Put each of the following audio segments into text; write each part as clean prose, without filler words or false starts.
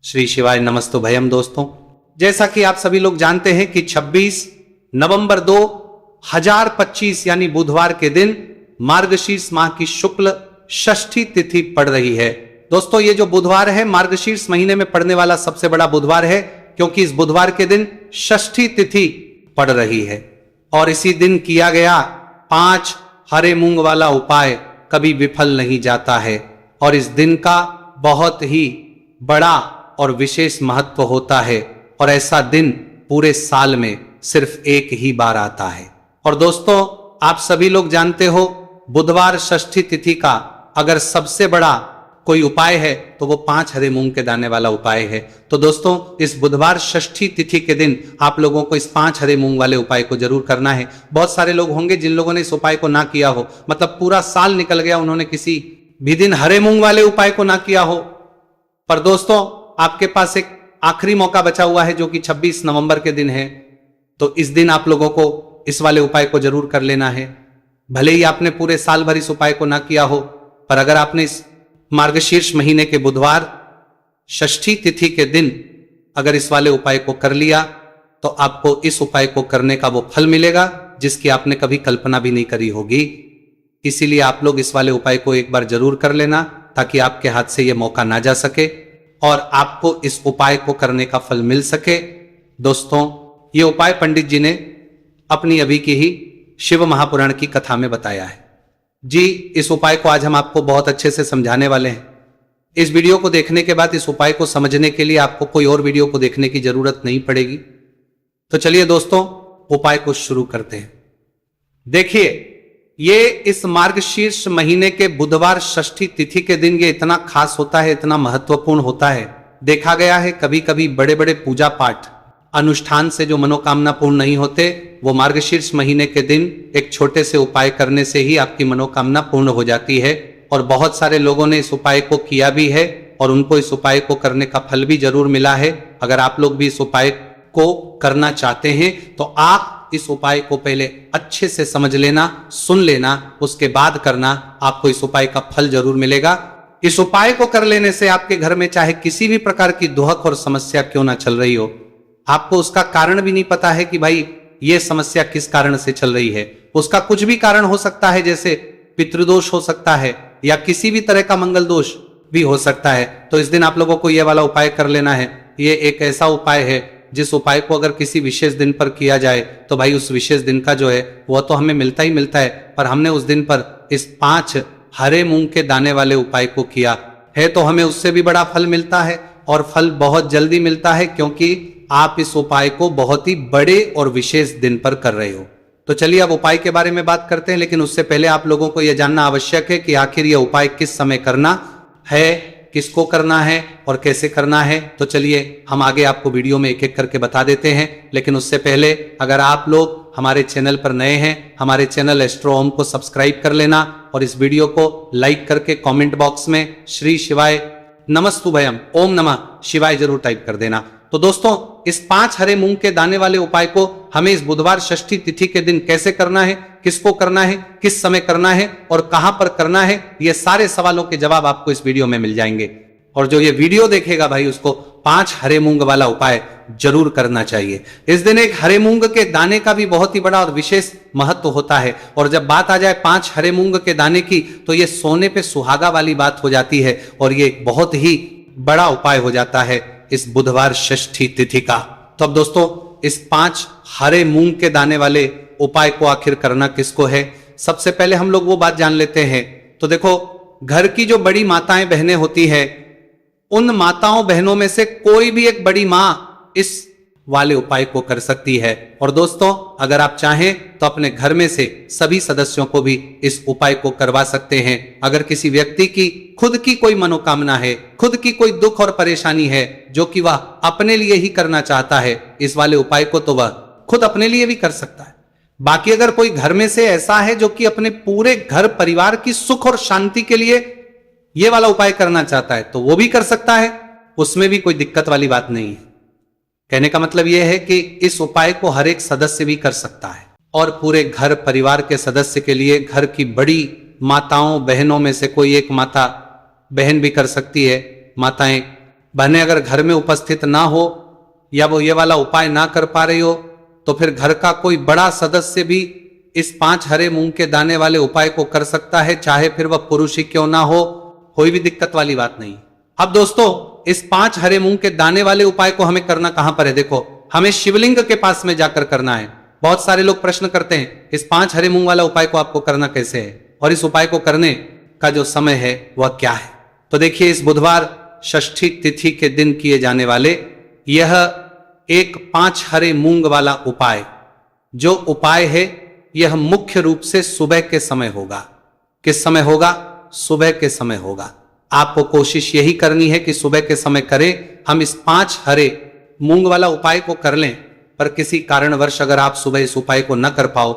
श्री शिवाय नमस्तु भयम। दोस्तों, जैसा कि आप सभी लोग जानते हैं कि 26 नवंबर 2025 यानी बुधवार के दिन मार्गशीर्ष माह की शुक्ल षष्ठी तिथि पड़ रही है। दोस्तों, ये जो बुधवार है मार्गशीर्ष महीने में पड़ने वाला सबसे बड़ा बुधवार है, क्योंकि इस बुधवार के दिन षष्ठी तिथि पड़ रही है और इसी दिन किया गया 5 हरे मूंग वाला उपाय कभी विफल नहीं जाता है और इस दिन का बहुत ही बड़ा और विशेष महत्व होता है और ऐसा दिन पूरे साल में सिर्फ एक ही बार आता है। और दोस्तों, आप सभी लोग जानते हो बुधवार षष्ठी तिथि का अगर सबसे बड़ा कोई उपाय है तो वो 5 हरे मूंग के दाने वाला उपाय है। तो दोस्तों, इस बुधवार षष्ठी तिथि के दिन आप लोगों को इस 5 हरे मूंग वाले उपाय को जरूर करना है। बहुत सारे लोग होंगे जिन लोगों ने इस उपाय को ना किया हो, मतलब पूरा साल निकल गया, उन्होंने किसी भी दिन हरे मूंग वाले उपाय को ना किया हो। पर दोस्तों, आपके पास एक आखिरी मौका बचा हुआ है जो कि 26 नवंबर के दिन है। तो इस दिन आप लोगों को इस वाले उपाय को जरूर कर लेना है। भले ही आपने पूरे साल भर इस उपाय को ना किया हो, पर अगर आपने इस मार्गशीर्ष महीने के बुधवार षष्ठी तिथि के दिन अगर इस वाले उपाय को कर लिया तो आपको इस उपाय को करने का वो फल मिलेगा जिसकी आपने कभी कल्पना भी नहीं करी होगी। इसीलिए आप लोग इस वाले उपाय को एक बार जरूर कर लेना ताकि आपके हाथ से यह मौका ना जा सके और आपको इस उपाय को करने का फल मिल सके। दोस्तों, ये उपाय पंडित जी ने अपनी अभी की ही शिव महापुराण की कथा में बताया है जी। इस उपाय को आज हम आपको बहुत अच्छे से समझाने वाले हैं। इस वीडियो को देखने के बाद इस उपाय को समझने के लिए आपको कोई और वीडियो को देखने की जरूरत नहीं पड़ेगी। तो चलिए दोस्तों, उपाय को शुरू करते हैं। देखिए, ये इस मार्गशीर्ष महीने के बुधवार षष्ठी तिथि के दिन ये इतना खास होता है, इतना महत्वपूर्ण होता है। देखा गया है कभी कभी बड़े बड़े पूजा पाठ अनुष्ठान से जो मनोकामना पूर्ण नहीं होते, वो मार्गशीर्ष महीने के दिन एक छोटे से उपाय करने से ही आपकी मनोकामना पूर्ण हो जाती है। और बहुत सारे लोगों ने इस उपाय को किया भी है और उनको इस उपाय को करने का फल भी जरूर मिला है। अगर आप लोग भी इस उपाय को करना चाहते हैं तो आप इस उपाय को पहले अच्छे से समझ लेना, सुन लेना, उसके बाद करना। आपको इस उपाय का फल जरूर मिलेगा। इस उपाय को कर लेने से आपके घर में चाहे किसी भी प्रकार की दुहक और समस्या क्यों ना चल रही हो, आपको उसका कारण भी नहीं पता है कि भाई ये समस्या किस कारण से चल रही है। उसका कुछ भी कारण हो सकता है, जैसे पितृदोष हो सकता है या किसी भी तरह का मंगल दोष भी हो सकता है। तो इस दिन आप लोगों को यह वाला उपाय कर लेना है। ये एक ऐसा उपाय है जिस उपाय को अगर किसी विशेष दिन पर किया जाए तो भाई उस विशेष दिन का जो है वो तो हमें मिलता ही मिलता है। पर हमने उस दिन पर इस 5 हरे मूंग के दाने वाले उपाय को किया है तो हमें उससे भी बड़ा फल मिलता है और फल बहुत जल्दी मिलता है, क्योंकि आप इस उपाय को बहुत ही बड़े और विशेष दिन पर कर रहे हो। तो चलिए अब उपाय के बारे में बात करते हैं, लेकिन उससे पहले आप लोगों को यह जानना आवश्यक है कि आखिर यह उपाय किस समय करना है, किसको करना है और कैसे करना है। तो चलिए हम आगे आपको वीडियो में एक एक करके बता देते हैं। लेकिन उससे पहले अगर आप लोग हमारे चैनल पर नए हैं, हमारे चैनल एस्ट्रो ओम को सब्सक्राइब कर लेना और इस वीडियो को लाइक करके कमेंट बॉक्स में श्री शिवाय नमस्तुभयम ओम नमः शिवाय जरूर टाइप कर देना। तो दोस्तों, इस 5 हरे मूंग के दाने वाले उपाय को हमें इस बुधवार षष्ठी तिथि के दिन कैसे करना है, किसको करना है, किस समय करना है और कहां पर करना है, ये सारे सवालों के जवाब आपको इस वीडियो में मिल जाएंगे। और जो ये वीडियो देखेगा भाई उसको 5 हरे मूंग वाला उपाय जरूर करना चाहिए। इस दिन एक हरे मूंग के दाने का भी बहुत ही बड़ा और विशेष महत्व होता है। और जब बात आ जाए 5 हरे मूंग के दाने की तो ये सोने पे सुहागा वाली बात हो जाती है और ये बहुत ही बड़ा उपाय हो जाता है इस बुधवार षष्ठी तिथि का। तो अब दोस्तों, इस 5 हरे मूंग के दाने वाले उपाय को आखिर करना किसको है, सबसे पहले हम लोग वो बात जान लेते हैं। तो देखो, घर की जो बड़ी माताएं बहनें होती है, उन माताओं बहनों में से कोई भी एक बड़ी मां इस वाले उपाय को कर सकती है। और दोस्तों, अगर आप चाहें तो अपने घर में से सभी सदस्यों को भी इस उपाय को करवा सकते हैं। अगर किसी व्यक्ति की खुद की कोई मनोकामना है, खुद की कोई दुख और परेशानी है जो कि वह अपने लिए ही करना चाहता है, इस वाले उपाय को तो वह खुद अपने लिए भी कर सकता है। बाकी अगर कोई घर में से ऐसा है जो कि अपने पूरे घर परिवार की सुख और शांति के लिए यह वाला उपाय करना चाहता है तो वो भी कर सकता है, उसमें भी कोई दिक्कत वाली बात नहीं है। कहने का मतलब यह है कि इस उपाय को हर एक सदस्य भी कर सकता है और पूरे घर परिवार के सदस्य के लिए घर की बड़ी माताओं बहनों में से कोई एक माता बहन भी कर सकती है। माताएं बहनें अगर घर में उपस्थित ना हो या वो ये वाला उपाय ना कर पा रही हो तो फिर घर का कोई बड़ा सदस्य भी इस 5 हरे मूंग के दाने वाले उपाय को कर सकता है, चाहे फिर वह पुरुष ही क्यों ना हो, कोई भी दिक्कत वाली बात नहीं। अब दोस्तों इस 5 हरे मूंग के दाने वाले उपाय को हमें करना कहां पर है? देखो, हमें शिवलिंग के पास में जाकर करना है। बहुत सारे लोग प्रश्न करते हैं इस 5 हरे मूंग वाला उपाय को आपको करना कैसे है और इस उपाय को करने का जो समय है वह क्या है। तो देखिए, इस बुधवार षष्ठी तिथि के दिन किए जाने वाले यह एक 5 हरे मूंग वाला उपाय, जो उपाय है यह मुख्य रूप से सुबह के समय होगा। किस समय होगा? सुबह के समय होगा। आपको कोशिश यही करनी है कि सुबह के समय करें। हम इस 5 हरे मूंग वाला उपाय को कर लें, पर किसी कारणवश अगर आप सुबह इस उपाय को न कर पाओ,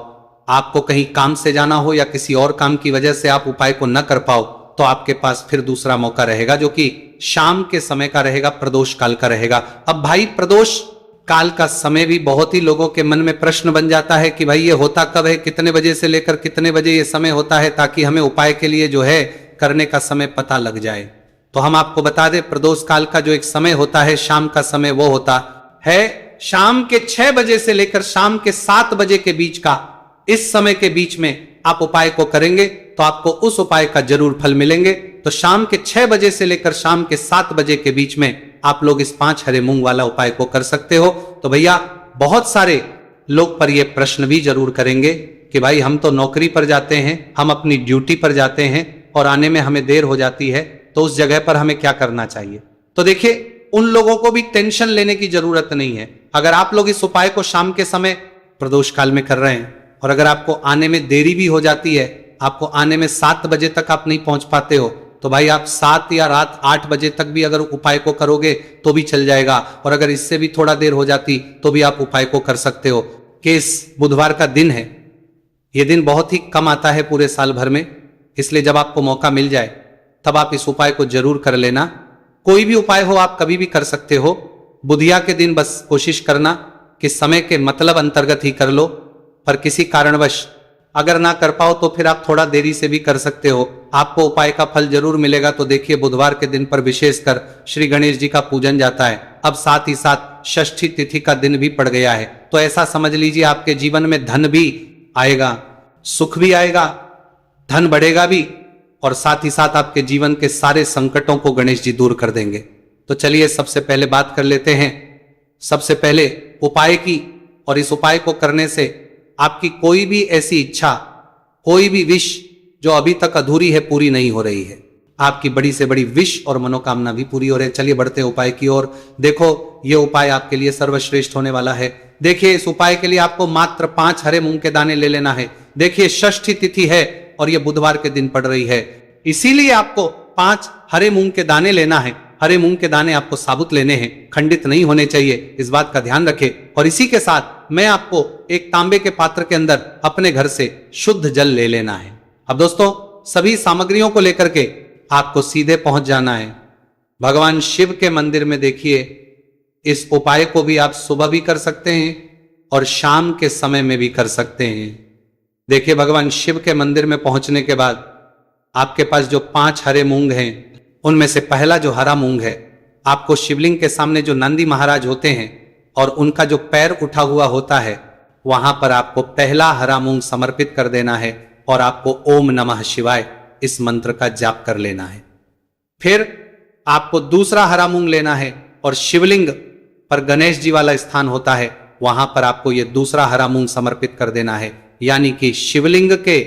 आपको कहीं काम से जाना हो या किसी और काम की वजह से आप उपाय को न कर पाओ, तो आपके पास फिर दूसरा मौका रहेगा जो कि शाम के समय का रहेगा, प्रदोष काल का रहेगा। अब भाई, प्रदोष काल का समय भी बहुत ही लोगों के मन में प्रश्न बन जाता है कि भाई ये होता कब है, कितने बजे से लेकर कितने बजे ये समय होता है, ताकि हमें उपाय के लिए जो है करने का समय पता लग जाए। तो हम आपको बता दें, प्रदोष काल का जो एक समय होता है, शाम का समय, वो होता है शाम के 6 बजे से लेकर शाम के 7 बजे के बीच का। इस समय के बीच में आप उपाय को करेंगे तो आपको उस उपाय का जरूर फल मिलेंगे। तो शाम के 6 बजे से लेकर शाम के 7 बजे के बीच में आप लोग इस 5 हरे मूंग वाला उपाय को कर सकते हो। तो भैया, बहुत सारे लोग पर यह प्रश्न भी जरूर करेंगे कि भाई हम तो नौकरी पर जाते हैं, हम अपनी ड्यूटी पर जाते हैं और आने में हमें देर हो जाती है, तो उस जगह पर हमें क्या करना चाहिए? तो देखिए, उन लोगों को भी टेंशन लेने की जरूरत नहीं है। अगर आप लोग इस उपाय को शाम के समय प्रदोष काल में कर रहे हैं और अगर आपको आने में देरी भी हो जाती है, आपको आने में 7 बजे तक आप नहीं पहुंच पाते हो, तो भाई आप 7 या रात 8 बजे तक भी अगर उपाय को करोगे तो भी चल जाएगा। और अगर इससे भी थोड़ा देर हो जाती तो भी आप उपाय को कर सकते हो। कि इस बुधवार का दिन है, यह दिन बहुत ही कम आता है पूरे साल भर में, इसलिए जब आपको मौका मिल जाए तब आप इस उपाय को जरूर कर लेना। कोई भी उपाय हो आप कभी भी कर सकते हो। बुधिया के दिन बस कोशिश करना कि समय के मतलब अंतर्गत ही कर लो, पर किसी कारणवश अगर ना कर पाओ तो फिर आप थोड़ा देरी से भी कर सकते हो, आपको उपाय का फल जरूर मिलेगा। तो देखिए, बुधवार के दिन पर विशेषकर श्री गणेश जी का पूजन जाता है। अब साथ ही साथ षष्ठी तिथि का दिन भी पड़ गया है, तो ऐसा समझ लीजिए आपके जीवन में धन भी आएगा, सुख भी आएगा, धन बढ़ेगा भी, और साथ ही साथ आपके जीवन के सारे संकटों को गणेश जी दूर कर देंगे। तो चलिए सबसे पहले बात कर लेते हैं सबसे पहले उपाय की। और इस उपाय को करने से आपकी कोई भी ऐसी इच्छा, कोई भी विश जो अभी तक अधूरी है, पूरी नहीं हो रही है। आपकी बड़ी से बड़ी विश और मनोकामना भी पूरी हो रही है। चलिए बढ़ते उपाय की ओर। देखो, यह उपाय आपके लिए सर्वश्रेष्ठ होने वाला है। देखिए, इस उपाय के लिए आपको मात्र 5 हरे मूंग के दाने ले लेना है। देखिए, षष्ठी तिथि है और यह बुधवार के दिन पड़ रही है, इसीलिए आपको 5 हरे मूंग के दाने लेना है। हरे मूंग के दाने आपको साबुत लेने हैं, खंडित नहीं होने चाहिए, इस बात का ध्यान रखें। और इसी के साथ मैं आपको एक तांबे के पात्र के अंदर अपने घर से शुद्ध जल ले लेना है। अब दोस्तों, सभी सामग्रियों को लेकर के आपको सीधे पहुंच जाना है भगवान शिव के मंदिर में। देखिए, इस उपाय को भी आप सुबह भी कर सकते हैं और शाम के समय में भी कर सकते हैं। देखिए, भगवान शिव के मंदिर में पहुंचने के बाद आपके पास जो 5 हरे मूंग हैं, उनमें से पहला जो हरा मूंग है, आपको शिवलिंग के सामने जो नंदी महाराज होते हैं और उनका जो पैर उठा हुआ होता है, वहां पर आपको पहला हरा मूंग समर्पित कर देना है और आपको ओम नमः शिवाय इस मंत्र का जाप कर लेना है। फिर आपको दूसरा हरा मूंग लेना है और शिवलिंग पर गणेश जी वाला स्थान होता है, वहां पर आपको यह दूसरा हरा मूंग समर्पित कर देना है। यानी कि शिवलिंग के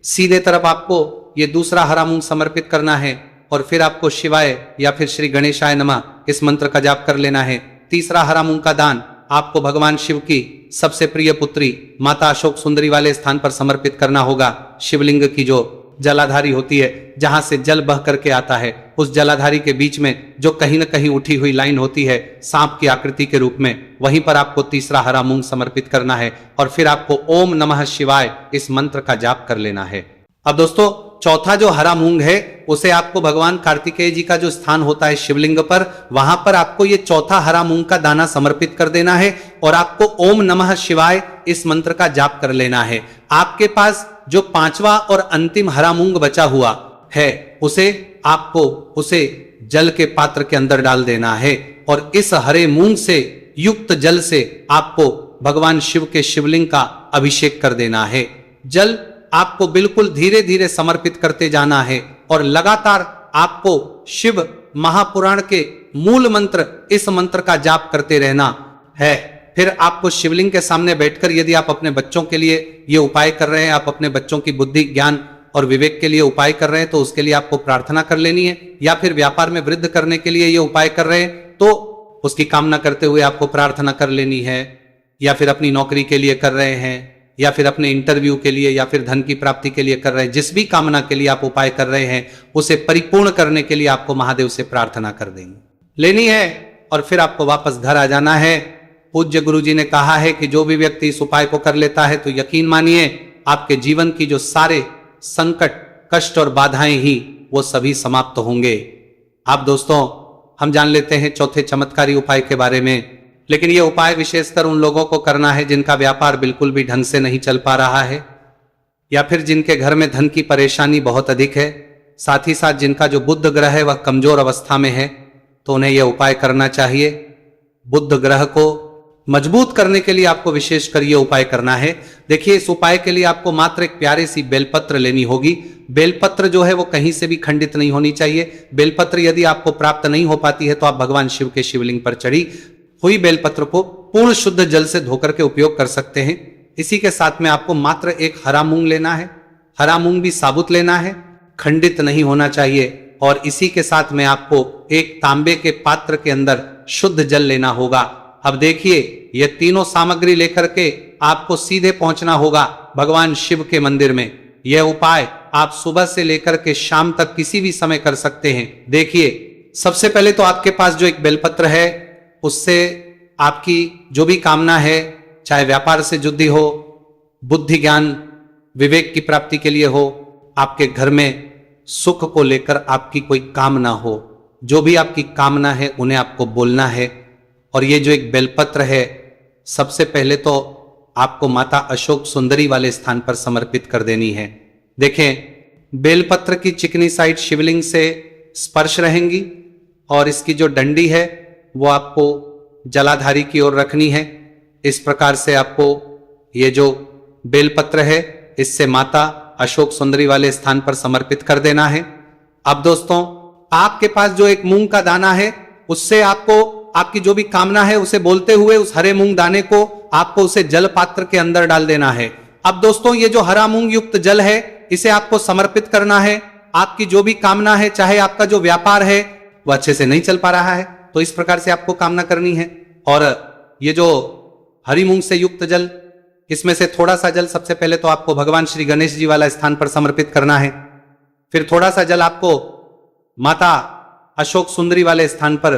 सीधे तरफ आपको यह दूसरा हरा मूंग समर्पित करना है और फिर आपको शिवाय या फिर श्री गणेशाय नमः इस मंत्र का जाप कर लेना है। तीसरा हरा मूंग का दान आपको भगवान शिव की सबसे प्रिय पुत्री माता अशोक सुंदरी वाले स्थान पर समर्पित करना होगा। शिवलिंग की जो जलाधारी होती है, जहां से जल बह करके आता है, उस जलाधारी के बीच में जो कहीं न कहीं उठी हुई लाइन होती है सांप की आकृति के रूप में, वहीं पर आपको तीसरा हरा मूंग समर्पित करना है और फिर आपको ओम नमः शिवाय इस मंत्र का जाप कर लेना है। अब दोस्तों, चौथा जो हरा मूंग है उसे आपको भगवान कार्तिकेय जी का जो स्थान होता है शिवलिंग पर, वहां पर आपको ये चौथा हरा मूंग का दाना समर्पित कर देना है और आपको ओम नमः शिवाय इस मंत्र का जाप कर लेना है। आपके पास जो 5वां और अंतिम हरा मूंग बचा हुआ है, उसे जल के पात्र के अंदर डाल देना है और इस हरे मूंग से युक्त जल से आपको भगवान शिव के शिवलिंग का अभिषेक कर देना है। जल आपको बिल्कुल धीरे धीरे समर्पित करते जाना है और लगातार आपको शिव महापुराण के मूल मंत्र, इस मंत्र का जाप करते रहना है। फिर आपको शिवलिंग के सामने बैठकर, यदि आप अपने बच्चों के लिए ये उपाय कर रहे हैं, आप अपने बच्चों की बुद्धि, ज्ञान और विवेक के लिए उपाय कर रहे हैं, तो उसके लिए आपको प्रार्थना कर लेनी है। या फिर व्यापार में वृद्धि करने के लिए ये उपाय कर रहे हैं तो उसकी कामना करते हुए आपको प्रार्थना कर लेनी है। या फिर अपनी नौकरी के लिए कर रहे हैं, या फिर अपने इंटरव्यू के लिए, या फिर धन की प्राप्ति के लिए कर रहे हैं, जिस भी कामना के लिए आप उपाय कर रहे हैं उसे परिपूर्ण करने के लिए आपको महादेव से प्रार्थना कर देंगे लेनी है। और फिर आपको वापस घर आ जाना है। पूज्य गुरु जी ने कहा है कि जो भी व्यक्ति इस उपाय को कर लेता है तो यकीन मानिए आपके जीवन की जो सारे संकट, कष्ट और बाधाएं ही वो सभी समाप्त होंगे। आप दोस्तों, हम जान लेते हैं चौथे चमत्कारी उपाय के बारे में। लेकिन ये उपाय विशेषकर उन लोगों को करना है जिनका व्यापार बिल्कुल भी ढंग से नहीं चल पा रहा है, या फिर जिनके घर में धन की परेशानी बहुत अधिक है, साथ ही साथ जिनका जो बुध ग्रह है वह कमजोर अवस्था में है, तो उन्हें यह उपाय करना चाहिए। बुध ग्रह को मजबूत करने के लिए आपको विशेषकर यह उपाय करना है। देखिए, इस उपाय के लिए आपको मात्र एक प्यारी सी बेलपत्र लेनी होगी। बेलपत्र जो है वो कहीं से भी खंडित नहीं होनी चाहिए। बेलपत्र यदि आपको प्राप्त नहीं हो पाती है तो आप भगवान शिव के शिवलिंग पर चढ़ी हुई बेलपत्र को पूर्ण शुद्ध जल से धोकर के उपयोग कर सकते हैं। इसी के साथ में आपको मात्र एक हरा मूंग लेना है। हरा मूंग भी साबुत लेना है, खंडित नहीं होना चाहिए। और इसी के साथ में आपको एक तांबे के पात्र के अंदर शुद्ध जल लेना होगा। अब देखिए, ये तीनों सामग्री लेकर के आपको सीधे पहुंचना होगा भगवान शिव के मंदिर में। यह उपाय आप सुबह से लेकर के शाम तक किसी भी समय कर सकते हैं। देखिए, सबसे पहले तो आपके पास जो एक बेलपत्र है उससे आपकी जो भी कामना है, चाहे व्यापार से जुड़ी हो, बुद्धि ज्ञान विवेक की प्राप्ति के लिए हो, आपके घर में सुख को लेकर आपकी कोई कामना हो, जो भी आपकी कामना है उन्हें आपको बोलना है। और ये जो एक बेलपत्र है सबसे पहले तो आपको माता अशोक सुंदरी वाले स्थान पर समर्पित कर देनी है। देखें, बेलपत्र की चिकनी साइड शिवलिंग से स्पर्श रहेंगी और इसकी जो डंडी है वो आपको जलाधारी की ओर रखनी है। इस प्रकार से आपको ये जो बेलपत्र है इससे माता अशोक सुंदरी वाले स्थान पर समर्पित कर देना है। अब दोस्तों, आपके पास जो एक मूंग का दाना है उससे आपको आपकी जो भी कामना है उसे बोलते हुए उस हरे मूंग दाने को आपको उसे जल पात्र के अंदर डाल देना है। अब दोस्तों, ये जो हरा मूंग युक्त जल है इसे आपको समर्पित करना है। आपकी जो भी कामना है, चाहे आपका जो व्यापार है वो अच्छे से नहीं चल पा रहा है तो इस प्रकार से आपको कामना करनी है। और ये जो हरी मूंग से युक्त जल, इसमें से थोड़ा सा जल सबसे पहले तो आपको भगवान श्री गणेश जी वाला स्थान पर समर्पित करना है। फिर थोड़ा सा जल आपको माता अशोक सुंदरी वाले स्थान पर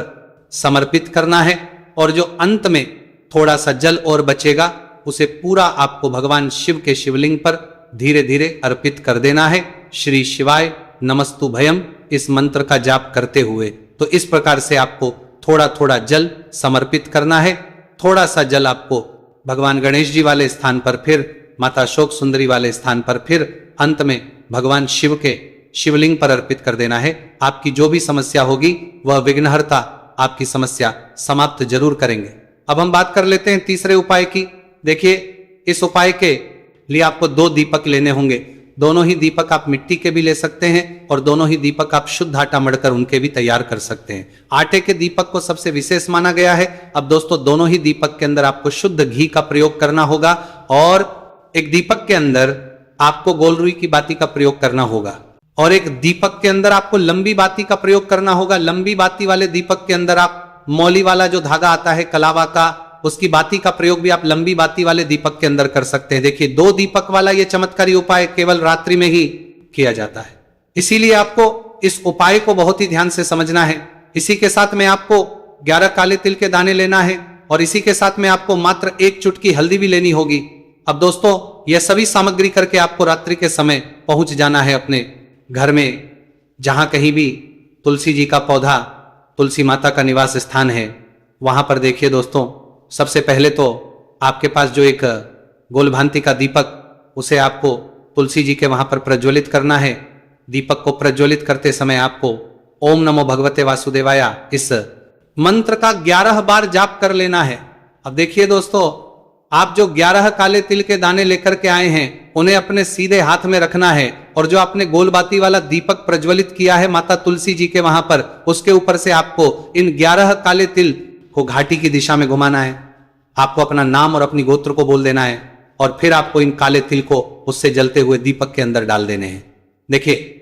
समर्पित करना है। और जो अंत में थोड़ा सा जल और बचेगा उसे पूरा आपको भगवान शिव के शिवलिंग पर धीरे धीरे अर्पित कर देना है। श्री शिवाय नमस्तु भयम इस मंत्र का जाप करते हुए। तो इस प्रकार से आपको थोड़ा थोड़ा जल समर्पित करना है। थोड़ा सा जल आपको भगवान गणेश जी वाले स्थान पर, फिर माता अशोक सुंदरी वाले स्थान पर, फिर अंत में भगवान शिव के शिवलिंग पर अर्पित कर देना है। आपकी जो भी समस्या होगी वह विघ्नहर्ता आपकी समस्या समाप्त जरूर करेंगे। अब हम बात कर लेते हैं तीसरे उपाय की। देखिए, इस उपाय के लिए आपको 2 दीपक लेने होंगे। दोनों ही दीपक आप मिट्टी के भी ले सकते हैं और दोनों ही दीपक आप शुद्ध आटा मढ़कर उनके भी तैयार कर सकते हैं। आटे के दीपक को सबसे विशेष माना गया है। अब दोस्तों, दोनों ही दीपक के अंदर आपको शुद्ध घी का प्रयोग करना होगा और एक दीपक के अंदर आपको गोल रुई की बाती का प्रयोग करना होगा और एक दीपक के अंदर आपको लंबी बाती का प्रयोग करना होगा। लंबी बाती वाले दीपक के अंदर आप मौली वाला जो धागा आता है कलावा का, उसकी बाती का प्रयोग भी आप लंबी बाती वाले दीपक के अंदर कर सकते हैं। देखिए, 2 दीपक वाला यह चमत्कारी उपाय केवल रात्रि में ही किया जाता है, इसीलिए आपको इस उपाय को बहुत ही ध्यान से समझना है। इसी के साथ में आपको 11 काले तिल के दाने लेना है और इसी के साथ में आपको मात्र 1 चुटकी हल्दी भी लेनी होगी। अब दोस्तों, यह सभी सामग्री करके आपको रात्रि के समय पहुंच जाना है अपने घर में, जहां कहीं भी तुलसी जी का पौधा, तुलसी माता का निवास स्थान है, वहां पर देखिए दोस्तों, सबसे पहले तो आपके पास जो एक गोलभांति का दीपक, उसे आपको तुलसी जी के वहां पर प्रज्वलित करना है। दीपक को प्रज्वलित करते समय आपको ओम नमो भगवते वासुदेवाय इस मंत्र का 11 बार जाप कर लेना है। अब देखिए दोस्तों, आप जो 11 काले तिल के दाने लेकर के आए हैं उन्हें अपने सीधे हाथ में रखना है और जो आपने गोलबाती वाला दीपक प्रज्वलित किया है माता तुलसी जी के वहां पर, उसके ऊपर से आपको इन 11 काले तिल को घाटी की दिशा में घुमाना है। आपको अपना नाम और अपनी गोत्र को बोल देना है और फिर आपको इन काले तिल को उससे जलते हुए दीपक के अंदर डाल देने हैं। देखिए,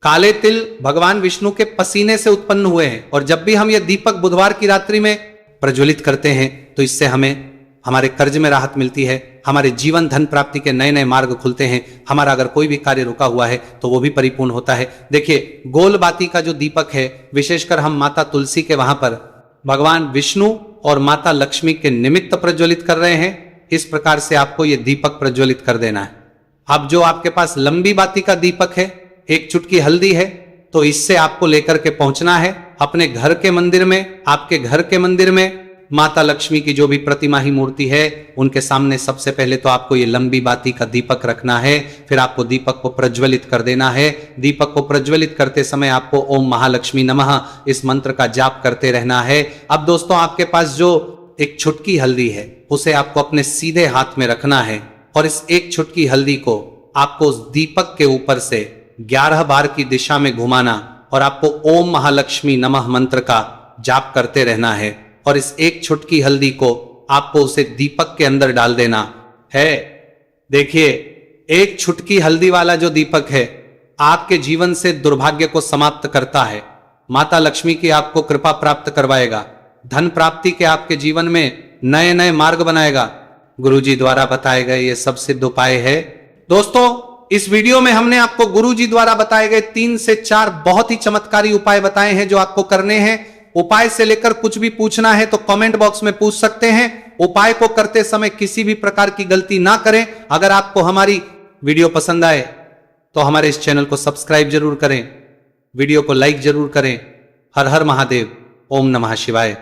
काले तिल भगवान विष्णु के पसीने से उत्पन्न हुए हैं और जब भी हम ये दीपक बुधवार की रात्रि में प्रज्वलित करते हैं तो इससे हमें हमारे कर्ज में राहत मिलती है, हमारे जीवन धन प्राप्ति के नए नए मार्ग खुलते हैं, हमारा अगर कोई भी कार्य रुका हुआ है तो वो भी परिपूर्ण होता है। देखिए, गोलबाती का जो दीपक है, विशेषकर हम माता तुलसी के वहां पर भगवान विष्णु और माता लक्ष्मी के निमित्त प्रज्वलित कर रहे हैं। इस प्रकार से आपको ये दीपक प्रज्वलित कर देना है। अब जो आपके पास लंबी बाती का दीपक है, एक चुटकी हल्दी है, तो इससे आपको लेकर के पहुंचना है अपने घर के मंदिर में। आपके घर के मंदिर में माता लक्ष्मी की जो भी प्रतिमा ही मूर्ति है उनके सामने सबसे पहले तो आपको ये लंबी बाती का दीपक रखना है। फिर आपको दीपक को प्रज्वलित कर देना है। दीपक को प्रज्वलित करते समय आपको ओम महालक्ष्मी नमः इस मंत्र का जाप करते रहना है। अब दोस्तों, आपके पास जो एक छुटकी हल्दी है उसे आपको अपने सीधे हाथ में रखना है और इस एक छुटकी हल्दी को आपको उस दीपक के ऊपर से 11 बार की दिशा में घुमाना और आपको ओम महालक्ष्मी नमः मंत्र का जाप करते रहना है और इस एक छुटकी हल्दी को आपको उसे दीपक के अंदर डाल देना है। देखिए, एक छुटकी हल्दी वाला जो दीपक है आपके जीवन से दुर्भाग्य को समाप्त करता है। माता लक्ष्मी की आपको कृपा प्राप्त करवाएगा, धन प्राप्ति के आपके जीवन में नए नए मार्ग बनाएगा। गुरुजी द्वारा बताए गए ये सब सिद्ध उपाय है। दोस्तों, इस वीडियो में हमने आपको गुरुजी द्वारा बताए गए 3 से 4 बहुत ही चमत्कारी उपाय बताए हैं जो आपको करने हैं। उपाय से लेकर कुछ भी पूछना है तो कमेंट बॉक्स में पूछ सकते हैं। उपाय को करते समय किसी भी प्रकार की गलती ना करें। अगर आपको हमारी वीडियो पसंद आए तो हमारे इस चैनल को सब्सक्राइब जरूर करें, वीडियो को लाइक जरूर करें। हर हर महादेव, ओम नमः शिवाय।